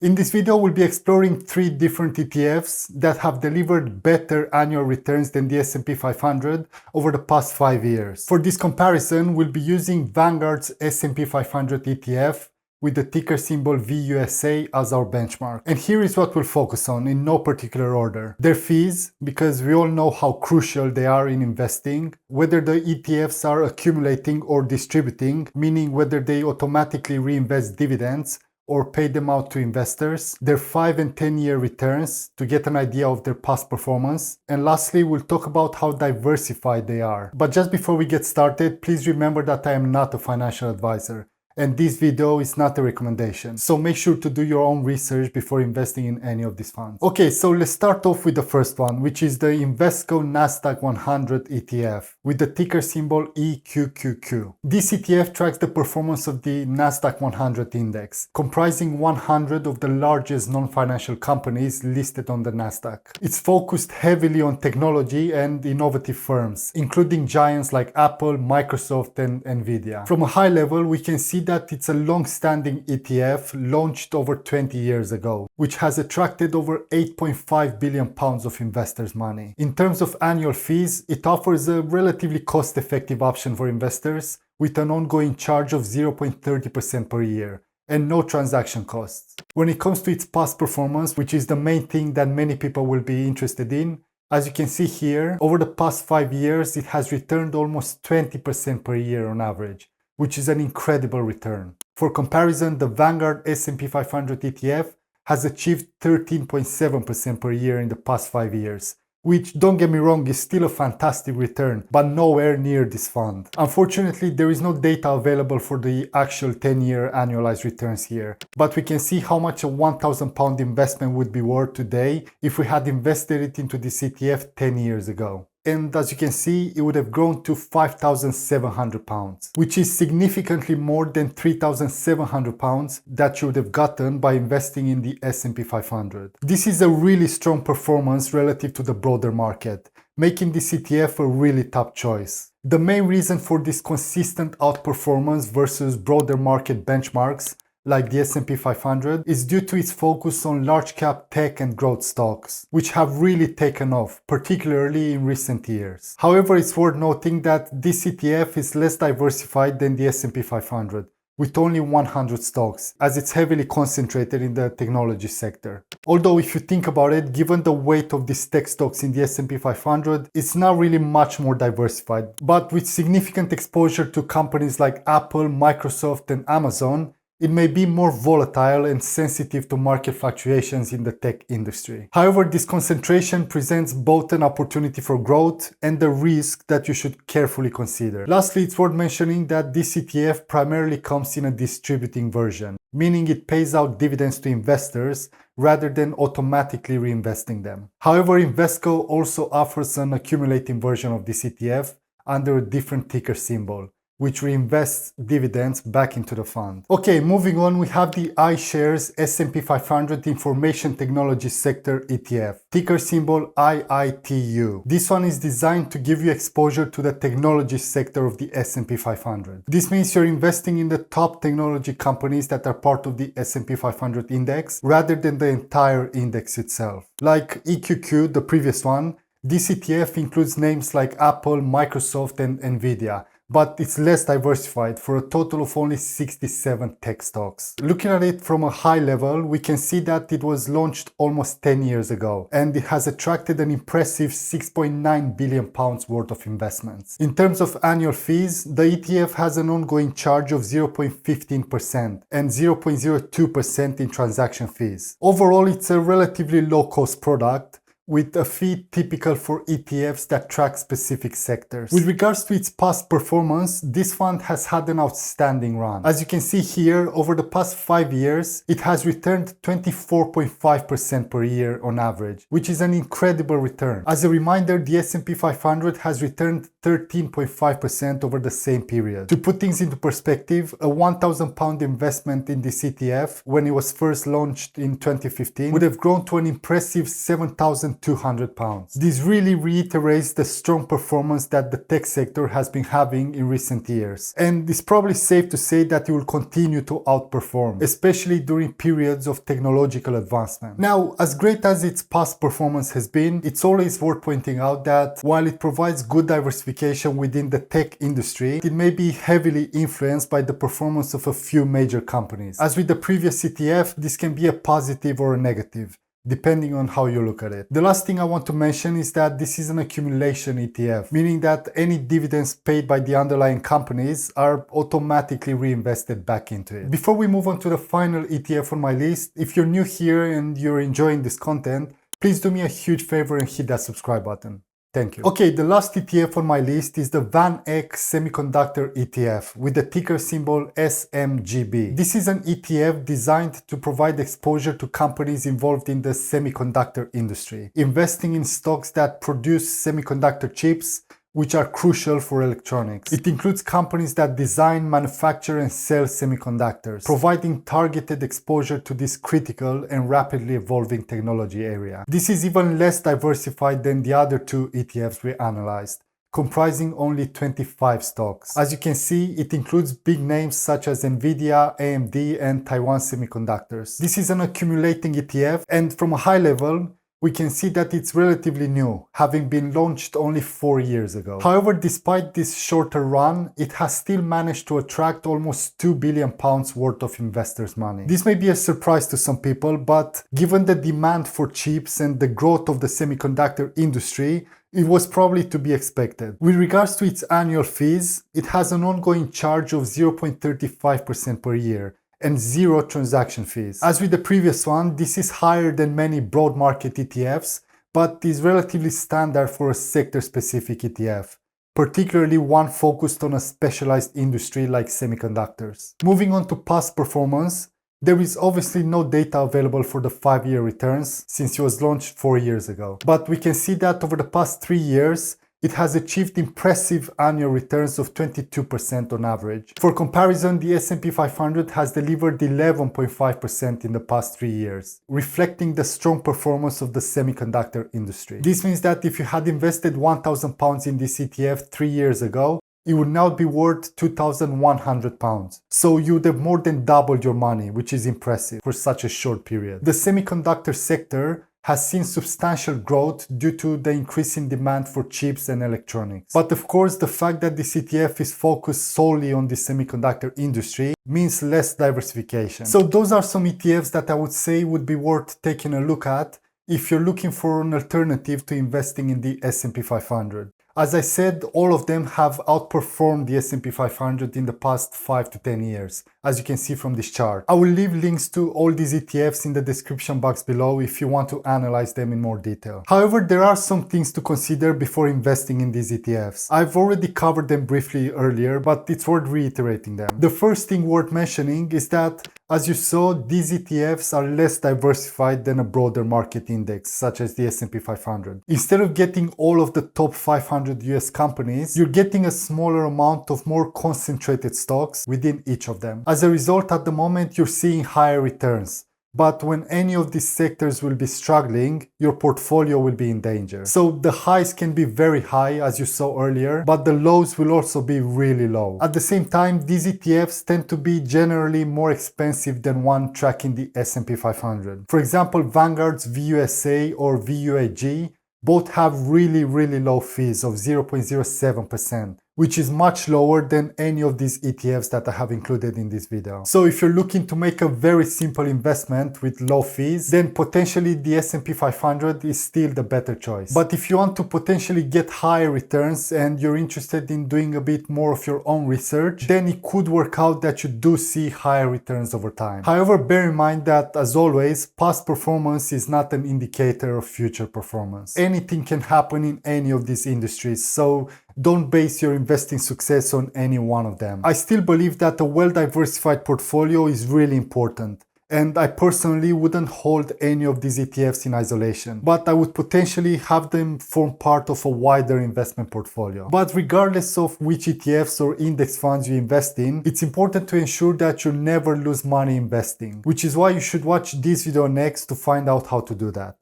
In this video, we'll be exploring 3 different ETFs that have delivered better annual returns than the S&P 500 over the past 5 years. For this comparison, we'll be using Vanguard's S&P 500 ETF with the ticker symbol VUSA as our benchmark. And here is what we'll focus on in no particular order. Their fees, because we all know how crucial they are in investing, whether the ETFs are accumulating or distributing, meaning whether they automatically reinvest dividends or pay them out to investors, their 5 and 10-year returns to get an idea of their past performance, and lastly, we'll talk about how diversified they are. But just before we get started, please remember that I am not a financial advisor, and this video is not a recommendation. So make sure to do your own research before investing in any of these funds. Okay, so let's start off with the first one, which is the Invesco Nasdaq 100 ETF with the ticker symbol EQQQ. This ETF tracks the performance of the Nasdaq 100 index, comprising 100 of the largest non-financial companies listed on the Nasdaq. It's focused heavily on technology and innovative firms, including giants like Apple, Microsoft, and Nvidia. From a high level, we can see that it's a long-standing ETF launched over 20 years ago, which has attracted over 8.5 billion pounds of investors' money. In terms of annual fees, it offers a relatively cost-effective option for investors with an ongoing charge of 0.30% per year and no transaction costs. When it comes to its past performance, which is the main thing that many people will be interested in, as you can see here, over the past 5 years, it has returned almost 20% per year on average, which is an incredible return. For comparison, the Vanguard S&P 500 ETF has achieved 13.7% per year in the past 5 years, which, don't get me wrong, is still a fantastic return, but nowhere near this fund. Unfortunately, there is no data available for the actual 10-year annualized returns here, but we can see how much a £1,000 investment would be worth today if we had invested it into this ETF 10 years ago. And as you can see, it would have grown to £5,700, which is significantly more than £3,700 that you would have gotten by investing in the S&P 500. This is a really strong performance relative to the broader market, making this ETF a really top choice. The main reason for this consistent outperformance versus broader market benchmarks like the S&P 500 is due to its focus on large cap tech and growth stocks, which have really taken off, particularly in recent years. However, it's worth noting that this ETF is less diversified than the S&P 500, with only 100 stocks, as it's heavily concentrated in the technology sector. Although if you think about it, given the weight of these tech stocks in the S&P 500, it's not really much more diversified. But with significant exposure to companies like Apple, Microsoft, and Amazon, it may be more volatile and sensitive to market fluctuations in the tech industry. However, this concentration presents both an opportunity for growth and a risk that you should carefully consider. Lastly, it's worth mentioning that this ETF primarily comes in a distributing version, meaning it pays out dividends to investors rather than automatically reinvesting them. However, Invesco also offers an accumulating version of this ETF under a different ticker symbol, which reinvests dividends back into the fund. Okay, moving on, we have the iShares S&P 500 Information Technology Sector ETF, ticker symbol IITU. This one is designed to give you exposure to the technology sector of the S&P 500. This means you're investing in the top technology companies that are part of the S&P 500 index rather than the entire index itself. Like EQQ, the previous one, this ETF includes names like Apple, Microsoft, and Nvidia, but it's less diversified for a total of only 67 tech stocks. Looking at it from a high level, we can see that it was launched almost 10 years ago, and it has attracted an impressive £6.9 billion worth of investments. In terms of annual fees, the ETF has an ongoing charge of 0.15% and 0.02% in transaction fees. Overall, it's a relatively low-cost product, with a fee typical for ETFs that track specific sectors. With regards to its past performance, this fund has had an outstanding run. As you can see here, over the past 5 years, it has returned 24.5% per year on average, which is an incredible return. As a reminder, the S&P 500 has returned 13.5% over the same period. To put things into perspective, a £1,000 investment in this ETF when it was first launched in 2015 would have grown to an impressive £7,000 £200. This really reiterates the strong performance that the tech sector has been having in recent years. And it's probably safe to say that it will continue to outperform, especially during periods of technological advancement. Now, as great as its past performance has been, it's always worth pointing out that while it provides good diversification within the tech industry, it may be heavily influenced by the performance of a few major companies. As with the previous ETF, this can be a positive or a negative, depending on how you look at it. The last thing I want to mention is that this is an accumulation ETF, meaning that any dividends paid by the underlying companies are automatically reinvested back into it. Before we move on to the final ETF on my list, if you're new here and you're enjoying this content, please do me a huge favor and hit that subscribe button. Thank you. Okay, the last ETF on my list is the VanEck Semiconductor ETF with the ticker symbol SMGB. This is an ETF designed to provide exposure to companies involved in the semiconductor industry, investing in stocks that produce semiconductor chips, which are crucial for electronics. It includes companies that design, manufacture, and sell semiconductors, providing targeted exposure to this critical and rapidly evolving technology area. This is even less diversified than the other two ETFs we analyzed, comprising only 25 stocks. As you can see, it includes big names such as Nvidia, AMD, and Taiwan Semiconductors. This is an accumulating ETF, and from a high level, we can see that it's relatively new, having been launched only 4 years ago. However, despite this shorter run, it has still managed to attract almost £2 billion worth of investors' money. This may be a surprise to some people, but given the demand for chips and the growth of the semiconductor industry, it was probably to be expected. With regards to its annual fees, it has an ongoing charge of 0.35% per year, and 0 transaction fees. As with the previous one, this is higher than many broad market ETFs, but is relatively standard for a sector-specific ETF, particularly one focused on a specialized industry like semiconductors. Moving on to past performance, there is obviously no data available for the 5-year returns since it was launched 4 years ago, but we can see that over the past 3 years, it has achieved impressive annual returns of 22% on average. For comparison, the S&P 500 has delivered 11.5% in the past 3 years, reflecting the strong performance of the semiconductor industry. This means that if you had invested £1,000 in this ETF 3 years ago, it would now be worth £2,100. So you would have more than doubled your money, which is impressive for such a short period. The semiconductor sector has seen substantial growth due to the increasing demand for chips and electronics. But of course, the fact that this ETF is focused solely on the semiconductor industry means less diversification. So those are some ETFs that I would say would be worth taking a look at if you're looking for an alternative to investing in the S&P 500. As I said, all of them have outperformed the S&P 500 in the past 5 to 10 years, as you can see from this chart. I will leave links to all these ETFs in the description box below if you want to analyze them in more detail. However, there are some things to consider before investing in these ETFs. I've already covered them briefly earlier, but it's worth reiterating them. The first thing worth mentioning is that, as you saw, these ETFs are less diversified than a broader market index, such as the S&P 500. Instead of getting all of the top 500 US companies, you're getting a smaller amount of more concentrated stocks within each of them. As a result, at the moment, you're seeing higher returns. But when any of these sectors will be struggling, your portfolio will be in danger. So the highs can be very high, as you saw earlier, but the lows will also be really low. At the same time, these ETFs tend to be generally more expensive than one tracking the S&P 500. For example, Vanguard's VUSA or VUAG both have really low fees of 0.07%, which is much lower than any of these ETFs that I have included in this video. So if you're looking to make a very simple investment with low fees, then potentially the S&P 500 is still the better choice. But if you want to potentially get higher returns and you're interested in doing a bit more of your own research, then it could work out that you do see higher returns over time. However, bear in mind that, as always, past performance is not an indicator of future performance. Anything can happen in any of these industries, so don't base your investing success on any one of them. I still believe that a well-diversified portfolio is really important, and I personally wouldn't hold any of these ETFs in isolation, but I would potentially have them form part of a wider investment portfolio. But regardless of which ETFs or index funds you invest in, it's important to ensure that you never lose money investing, which is why you should watch this video next to find out how to do that.